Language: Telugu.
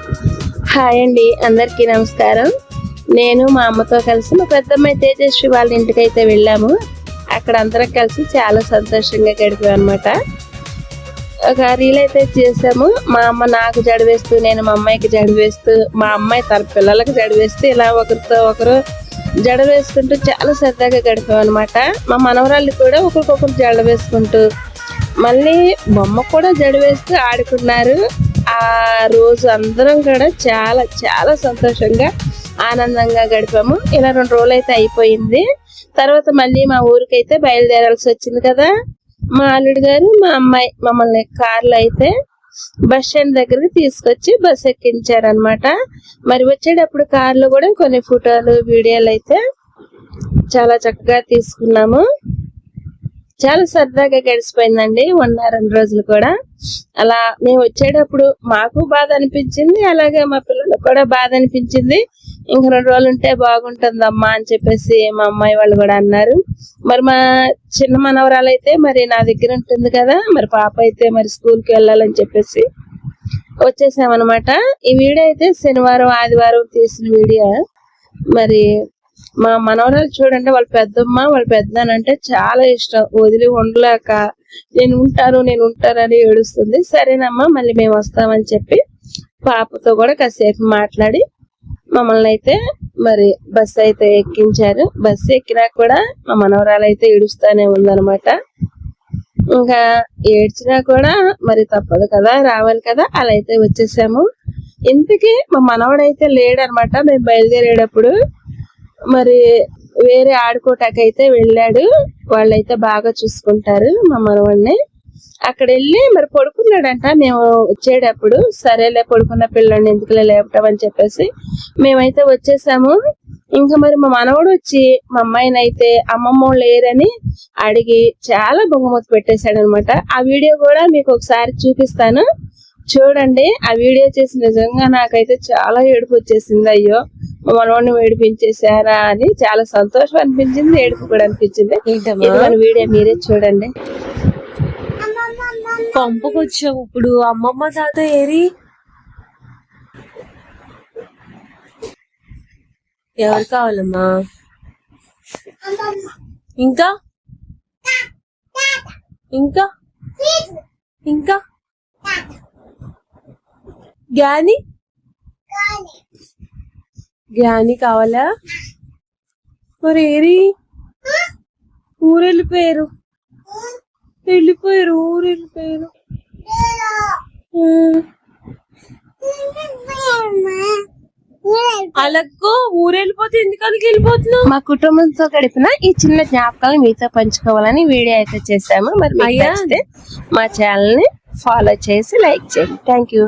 హాయ్ అండి, అందరికీ నమస్కారం. నేను మా అమ్మతో కలిసి మా పెద్దమ్మాయి తేజస్వి వాళ్ళ ఇంటికి అయితే వెళ్ళాము. అక్కడ అందరం కలిసి చాలా సంతోషంగా గడిపాం అనమాట. ఒక రీల్ అయితే చేసాము. మా అమ్మ నాకు జడవేస్తూ, నేను మా అమ్మాయికి జడవేస్తూ, మా అమ్మాయి తన పిల్లలకు జడవేస్తూ, ఇలా ఒకరితో ఒకరు జడ వేసుకుంటూ చాలా సరదాగా గడిపాం అనమాట. మా మనవరాళ్ళు కూడా ఒకరికొకరు జడ వేసుకుంటూ, మళ్ళీ బొమ్మ కూడా జడ వేస్తూ ఆడుకున్నారు. ఆ రోజు అందరం కూడా చాలా చాలా సంతోషంగా ఆనందంగా గడిపాము. ఇలా 2 రోజులు అయితే అయిపోయింది. తర్వాత మళ్ళీ మా ఊరికైతే బయలుదేరాల్సి వచ్చింది కదా. మా అల్లుడు గారు మా అమ్మాయి మమ్మల్ని కార్లో అయితే బస్ స్టాండ్ దగ్గరికి తీసుకొచ్చి బస్ ఎక్కించారనమాట. మరి వచ్చేటప్పుడు కార్లో కూడా కొన్ని ఫోటోలు వీడియోలు అయితే చాలా చక్కగా తీసుకున్నాము. చాలా సరదాగా గడిచిపోయిందండి 1-2 రోజులు కూడా. అలా మేము వచ్చేటప్పుడు మాకు బాధ అనిపించింది, అలాగే మా పిల్లలకు కూడా బాధ అనిపించింది. ఇంక 2 రోజులు ఉంటే బాగుంటుందమ్మా అని చెప్పేసి మా అమ్మాయి వాళ్ళు కూడా అన్నారు. మరి మా చిన్న మనవరాలు అయితే మరి నా దగ్గర ఉంటుంది కదా, మరి పాప అయితే మరి స్కూల్కి వెళ్ళాలని చెప్పేసి వచ్చేసామన్నమాట. ఈ వీడియో అయితే శనివారం ఆదివారం తీసిన వీడియో. మరి మా మనవరాలు చూడండి, వాళ్ళ పెద్దమ్మ వాళ్ళ పెద్దనంటే చాలా ఇష్టం. వదిలి ఉండలేక నేను ఉంటానని ఏడుస్తుంది. సరేనమ్మా మళ్ళీ మేము వస్తామని చెప్పి పాపతో కూడా కాసేపు మాట్లాడి మమ్మల్ని అయితే మరి బస్సు అయితే ఎక్కించారు. బస్సు ఎక్కినా కూడా మా మనవరాలు అయితే ఏడుస్తానే ఉందనమాట. ఇంకా ఏడ్చినా కూడా మరి తప్పదు కదా, రావాలి కదా, అలా అయితే వచ్చేసాము. ఇంతకీ మా మనవడైతే లేడనమాట. మేము బయలుదేరేటప్పుడు మరి వేరే ఆడుకోటాకైతే వెళ్ళాడు. వాళ్ళైతే బాగా చూసుకుంటారు మా మనవాడిని. అక్కడ వెళ్ళి మరి పడుకున్నాడంట. మేము వచ్చేటప్పుడు సరేలే పడుకున్న పిల్లని ఎందుకులే లేపటం అని చెప్పేసి మేమైతే వచ్చేసాము. ఇంకా మరి మా మనవడు వచ్చి మా అమ్మాయిని అయితే అమ్మమ్మ లేరని అడిగి చాలా బొంగమూత పెట్టేశాడు అనమాట. ఆ వీడియో కూడా మీకు ఒకసారి చూపిస్తాను, చూడండి. ఆ వీడియో చేసి నిజంగా నాకైతే చాలా ఏడుపు వచ్చేసింది. అయ్యో మా మనవాడిని ఏడిపించేసారా అని చాలా సంతోషం అనిపించింది, ఏడుపు కూడా అనిపించింది. మన వీడియో మీరే చూడండి. పంపుకొచ్చావు ఇప్పుడు. అమ్మమ్మ తాత ఏరి? ఎవరు కావాలమ్మా? ఇంకా ఇంకా ఇంకా జ్ఞాని జ్ఞాని కావాలా? మరి ఏరి? ఊరు వెళ్ళిపోయారు. ఊరు వెళ్ళిపోయారు. అలాగో ఊరు వెళ్ళిపోతే ఎందుకని వెళ్ళిపోతున్నావు? మా కుటుంబంతో గడిపిన ఈ చిన్న జ్ఞాపకాలు మీతో పంచుకోవాలని వీడియో అయితే చేసాము. మరి మా ఛానల్ ని ఫాలో చేసి లైక్ చేయండి. Thank you.